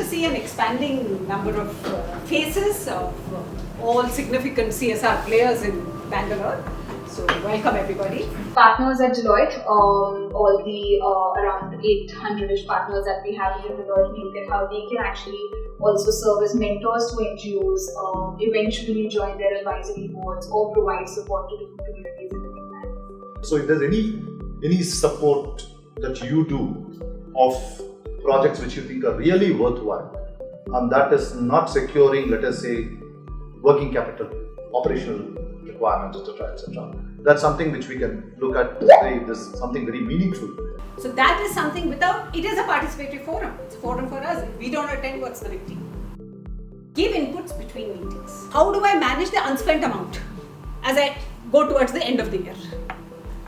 see an expanding number of faces of all significant CSR players in Bangalore. So welcome everybody. Partners at Deloitte, all the around 800-ish partners that we have in Deloitte, we look at how they can actually also serve as mentors to NGOs, eventually join their advisory boards or provide support to different communities in different lands. So if there's any support that you do of projects which you think are really worthwhile, and that is not securing, let us say, working capital, operational requirements, etc., that's something which we can look at to say this is something very meaningful. So that is something it is a participatory forum. It's a forum for us. If we don't attend, what's the big deal? Give inputs between meetings. How do I manage the unspent amount as I go towards the end of the year?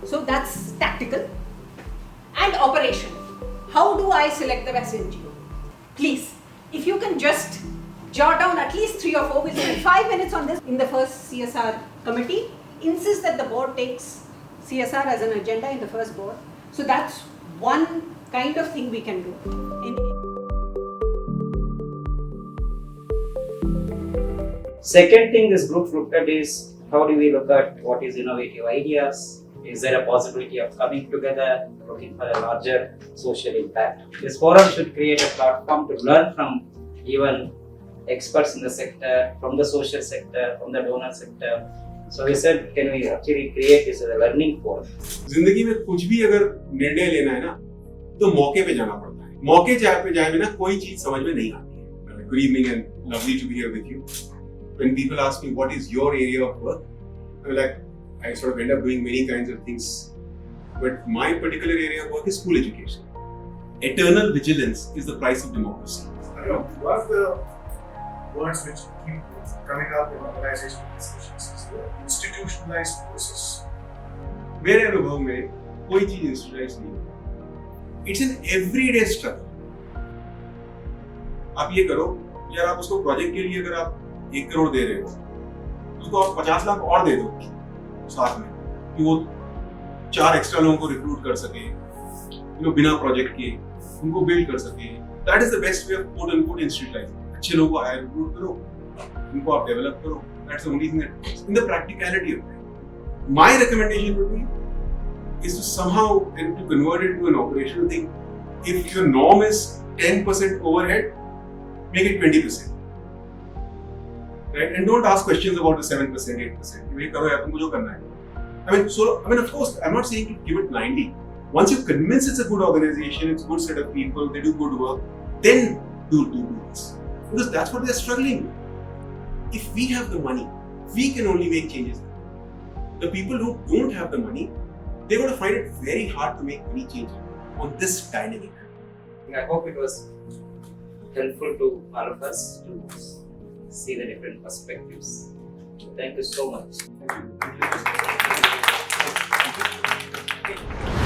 So that's tactical. And operation. How do I select the best NGO? Please, if you can just jot down at least 3 or 4, we'll spend 5 minutes on this in the first CSR committee. Insist that the board takes CSR as an agenda in the first board. So that's one kind of thing we can do. Second thing this group looked at is how do we look at what is innovative ideas? Is there a possibility of coming together, looking for a larger social impact? This forum should create a platform to learn from even experts in the sector, from the social sector, from the donor sector. So we said, can we actually create this as a learning forum? जिंदगी में कुछ भी अगर निर्णय लेना है ना, तो मौके पे जाना पड़ता है. मौके पे जाए बिना कोई चीज समझ में नहीं आती है. Good evening and lovely to be here with you. When people ask me what is your area of work, I'm like, I sort of end up doing many kinds of things. But my particular area of work is school education. Eternal vigilance is the price of democracy. One of the words which keep coming up in organizational discussions is the institutionalized process. मेरे अनुभव में कोई चीज institutionalise नहीं है. It's an everyday struggle. आप ये करो, यार आप उसको प्रोजेक्ट के लिए अगर आप 1 करोड़ दे रहे हो, उसको आप 50 लाख और दे दो साथ में, कि वो 4 एक्स्ट्रा लोगों को रिक्रूट कर सके, बिना प्रोजेक्ट के उनको बिल्ड कर सके. That is the best way of quote unquote institutionalizing. अच्छे लोगों को हायर रिक्रूट करो, उनको आप डेवलप करो. That's the only thing that works. In the practicality of it, my recommendation would be is to somehow and to convert it into an operational thing. If your norm is 10% overhead, make it 20%. Right? And don't ask questions about the 7%, 8%. ये करो या तुमको जो करना है. I mean, of course, I'm not saying to give it blindly. Once you're convinced it's a good organization, it's a good set of people, they do good work, then do this. Because that's what they're struggling with. If we have the money, we can only make changes. The people who don't have the money, they're going to find it very hard to make any change on this dynamic. I hope it was helpful to all of us to see the different perspectives. Thank you so much. Thank you.